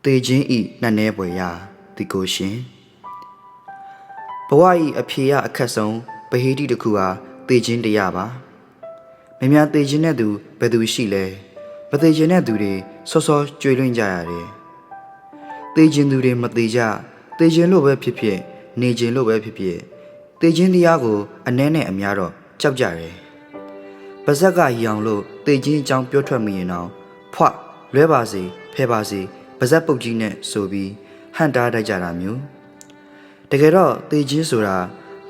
သေခြင်းဤနှံ့နေပွေရာဒီကိုရှင်ဘဝဤအဖြေရအခက်ဆုံးဗဟိတိတစ်ခုဟာသေခြင်းတရားပါမများသေခြင်းတဲ့သူဘယ်သူရှိလဲမသေခြင်းတဲ့သူတွေစောစောကြွေလွင့်ကြရတယ်သေခြင်းသူတွေမသေကြသေခြင်းလို့ပဲဖြစ်ဖြစ်နေခြင်းလို့ပဲဖြစ်ဖြစ်သေခြင်းတရားကိုအနည်းနဲ့အများတော့ကြောက်ကြတယ်ပါဇက်ကရောင်လို့သေခြင်းအကြောင်းပြောထွက်မိရင်တော့ဖွလွဲပါစေဖဲပါစေပါဇက်ပုတ်ကြီးနဲ့ဆိုပြီးဟန်တားတတ်ကြတာမျိုးတကယ်တော့သေခြင်းဆိုတာ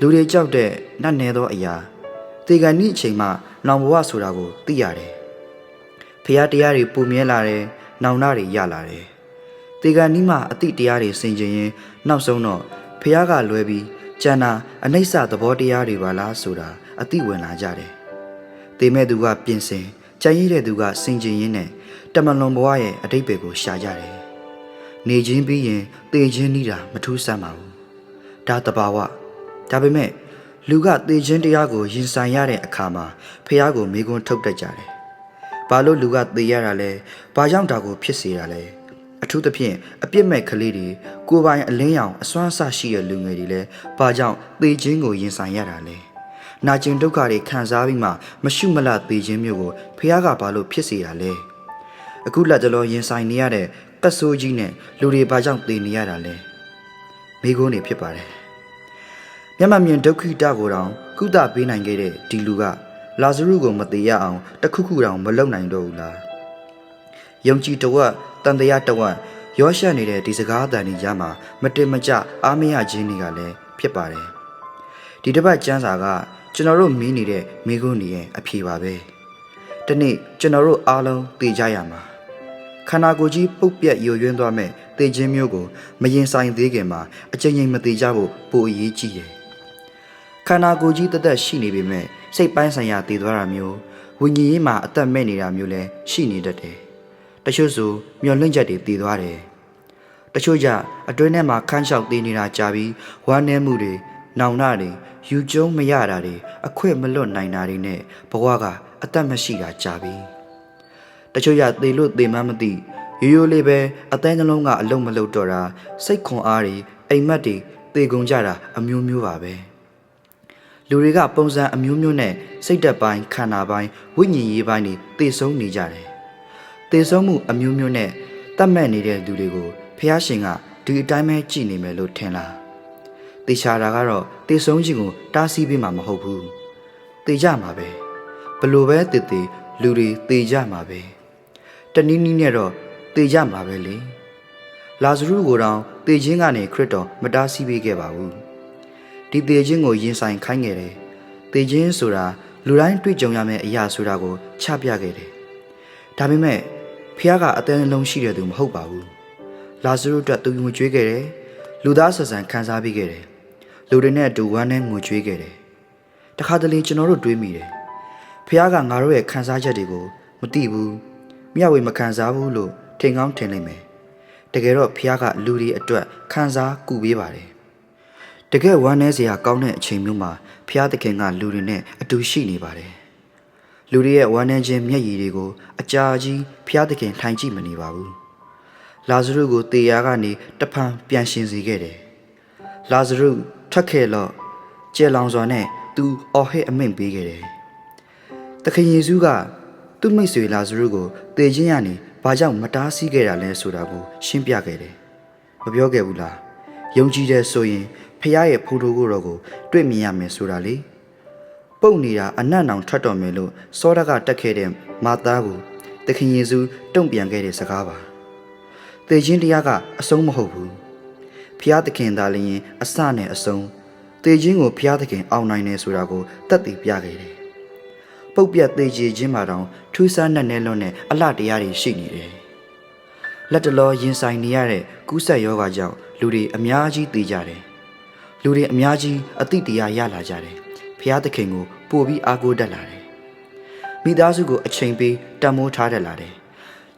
လူတွေကြောက်တဲ့နတ်နယ်သောအရာသေကံဤအချိန်မှနောင်ဘဝဆိုတာကိုသိရတယ်ဖျားတရားတွေပုံမြဲလာတယ်နောင်နာတွေရလာတယ်သေကံဤမှာအတိတရားတွေဆင်ခြင်ရင်နောက်ဆုံးတော့ဖျားကလွဲပြီးကျန်တာအနိစ္စသဘောတရားတွေပါလားဆိုတာအတိဝင်လာကြတယ်သေမဲ့သူကပြင်ဆင်ကြံရည်တဲ့သူကဆင်ခြင်ရင်းနဲ့တမလွန်ဘဝရဲ့အတိတ်တွေကိုရှာကြတယ်နေခြင်းပြီးရင်သေခြင်းဤတာမထူးဆန်းပါဘူးဒါတဘာဝဒါပေမဲ့လူကသေခြင်းတရားကိုရင်ဆိုင်ရတဲ့အခါမှာဖះကိုမိကွန်းထုတ်တတ်ကြတယ်ဘာလို့လူကသေရတာလဲဘာကြောင့်ဒါကိုဖြစ်စေတာလဲအထူးသဖြင့်အပြစ်မဲ့ကလေးတွေကိုယ်ပိုင်အလင်းရောင်အစွမ်းအစရှိတဲ့လူငယ်တွေလည်းဘာကြောင့်သေခြင်းကိုရင်ဆိုင်ရတာလဲနာကျင်ဒုက္ခတွေခံစားပြီးမှမရှုမလသေခြင်းမျိုးကိုဖះကဘာလို့ဖြစ်စေတာလဲအခုလက်တလောရင်ဆိုင်နေရတဲ့ကတ်ဆိုးကြီးနဲ့လူတွေဘာကြောင့်သေနေရတာလဲမိကွန်းတွေဖြစ်ပါတယ်မျက်မှန်မြင်ဒုက္ခိတကိုတောင်ကုသပေးနိုင်ခဲ့တဲ့ဒီလူကလာဇရုကိုမသေးရအောင်တခုခုတောင်မလုပ်နိုင်တော့ဘူးလားယုံကြည်တဝက်တန်တရားတဝက်ရောရှက်နေတဲ့ဒီစကားအတန်ကြီးကြားမှာမတင်မကျအားမရခြင်းတွေကလည်းဖြစ်ပါတယ်ဒီတစ်ပတ်ကျမ်းစာကကျွန်တော်တို့မီးနေတဲ့မိကွန်းတွေရဲ့အဖြေပါပဲဒီနေ့ကျွန်တော်တို့အားလုံးသိကြရမှာခန္ဓာကိုယ်ကြီးပုတ်ပြက်ယိုယွင်းသွားမဲ့သေခြင်းမျိုးကိုမရင်ဆိုင်သေးခင်မှာအချိန်ချင်းမသေးကြဖို့ပိုအရေးကြီးတယ်ခန္ဓာကိုယ်ကြီးတသက်ရှိနေပေမဲ့စိတ်ပိုင်းဆိုင်ရာတည်သွားတာမျိုးဝိညာဉ်ရေးမှာအသက်မဲ့နေတာမျိုးလည်းရှိနေတတ်တယ်တချို့ဆိုမျောလင့်ချက်တွေတည်သွားတယ်တချို့ကြအတွင်းထဲမှာခန်းလျှောက်တည်နေတာကြာပြီးဝမ်းနည်းမှုတွေနောင်နာတွေယူကျုံမရတာတွေအခွင့်မလွတ်နိုင်တာတွေနဲ့ဘဝကအသက်မရှိတာကြာပြီတချို့ရသေလို့သေမှမသိရိုးရိုးလေးပဲအသေးနှလုံးကအလုံးမလုံးတော့တာစိတ်ခွန်အားတွေအိမ်မက်တွေသေကုန်ကြတာအမျိုးမျိုးပါပဲလူတွေကပုံစံအမျိုးမျိုးနဲ့စိတ်သက်ပိုင်းခန္ဓာပိုင်းဝိညာဉ်ရေးပိုင်းတွေသေဆုံးနေကြတယ်သေဆုံးမှုအမျိုးမျိုးနဲ့တတ်မှတ်နေတဲ့လူတွေကိုဖះရှင်ကဒီအတိုင်းပဲကြည်နေမယ်လို့ထင်လားသေချာတာကတော့သေဆုံးခြင်းကိုတားဆီးပေးမှာမဟုတ်ဘူးသေကြမှာပဲဘလို့ပဲသေသေလူတွေသေကြမှာပဲတနည်းနည်းနဲ့တော့သေကြမှာပဲလေလာဇရုကိုတောင်သေခြင်းကနေခရစ်တော်မတားဆီးပေးခဲ့ပါဘူးဒီသေခြင်းကိုရင်ဆိုင်ခိုင်းခဲ့တယ်သေခြင်းဆိုတာလူတိုင်းတွေ့ကြုံရမယ့်အရာဆိုတာကိုချပြခဲ့တယ်ဒါပေမဲ့ဖះကအသေးနှလုံးရှိတဲ့သူမဟုတ်ပါဘူးလာဇရုအတွက်သူငွေကြွေးခဲ့တယ်လူသားဆဆန်ခံစားပေးခဲ့တယ်လူတွေနဲ့အတူဝမ်းနဲ့ငွေကြွေးခဲ့တယ်တခါတလေကျွန်တော်တို့တွေးမိတယ်ဖះကငါတို့ရဲ့ခံစားချက်တွေကိုမသိဘူးမျှဝေမခံစားဘူးလို့ထင်ကောင်းထင်နိုင်မယ်တကယ်တော့ဖះကလူတွေအတွက်ခံစားကူပေးပါတယ်တကယ်ဝမ်းနည်းစရာကောင်းတဲ့အချိန်မျိုးမှာဖះသခင်ကလူတွေနဲ့အတူရှိနေပါတယ်လူတွေရဲ့ဝမ်းနည်းခြင်းမျက်ရည်တွေကိုအကြာကြီးဖះသခင်ထိုင်ကြည့်မနေပါဘူးလာဇရုကိုတေယာကနေတဖန်ပြန်ရှင်စေခဲ့တယ်လာဇရုထွက်ခဲ့လို့ကျဲလောင်စွာနဲ့သူအော်ဟစ်အမိန့်ပေးခဲ့တယ်သခင်ယေရှုကသူ့မိတ်ဆွေလာဇရုကိုတေခြင်းရနေဘာကြောင့်မတားဆီးခဲ့တာလဲဆိုတာကိုရှင်းပြခဲ့တယ်မပြောခဲ့ဘူးလားယုံကြည်တဲ့ဆိုရင်ဖះရဲ့ဖိုးထိုးကိုတော့ကိုတွေ့မြင်ရမယ်ဆိုတာလေပုတ်နေတာအနတ်နောင်ထွက်တော်မယ်လို့စောဒကတက်ခဲ့တဲ့မာသားကိုသခင်ယေရှုတုံ့ပြန်ခဲ့တဲ့စကားပါသေခြင်းတရားကအဆုံးမဟုတ်ဘူးဖះသခင်သာလျှင်အစနဲ့အဆုံးသေခြင်းကိုဖះသခင်အောင်နိုင်တယ်ဆိုတာကိုသက်သေပြခဲ့တယ်ပုတ်ပြတ်သေခြင်းမှာတောင်ထူးဆန်းတဲ့နယ်လွန်နဲ့အလှတရားတွေရှိနေတယ်လက်တလောရင်ဆိုင်နေရတဲ့ကူးစက်ရောဂါကြောင့်လူတွေအများကြီးသေကြတယ်လူတွေအများကြီးအသိတရားရလာကြတယ်ဖះသခင်ကိုပို့ပြီးအားကိုးတတ်လာတယ်မိသားစုကိုအချိန်ပေးတန်မိုးထားတတ်လာတယ်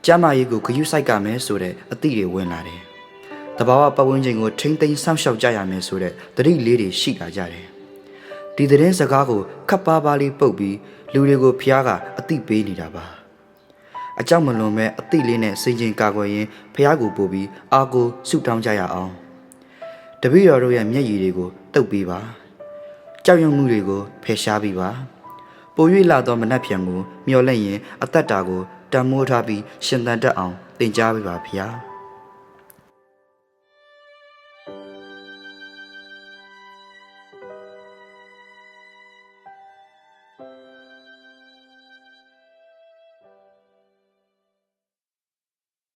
ကျမ်းမာရေးကိုဂရုစိုက်ကမယ်ဆိုတဲ့အသည့်တွေဝင်လာတယ်။တဘာဝပတ်ဝန်းကျင်ကိုထိမ့်သိမ်းစောင့်ရှောက်ကြရမယ်ဆိုတဲ့သတိလေးတွေရှိလာကြတယ်။ဒီသတင်းစကားကိုခပ်ပါးပါးလေးပုတ်ပြီးလူတွေကိုဖះကအသိပေးနေတာပါ။ အကြောက်မလွန်မဲ့အသိလေးနဲ့စိန်ချင်းကာကွယ်ရင်းဖះကိုပို့ပြီးအာကိုဆုတောင်းကြရအောင်တပည့်တော်တို့ရဲ့မျက်ရည်တွေကိုတုပ်ပေးပါကြောက်ရွံ့မှုတွေကိုဖယ်ရှားပေးပါပို၍လာသောမနှက်ဖြံကိုမျော်လင့်ရင်အသက်တာကိုတန်မိုးထားပြီးရှင်သန်တတ်အောင်သင်ကြားပေးပါဖះ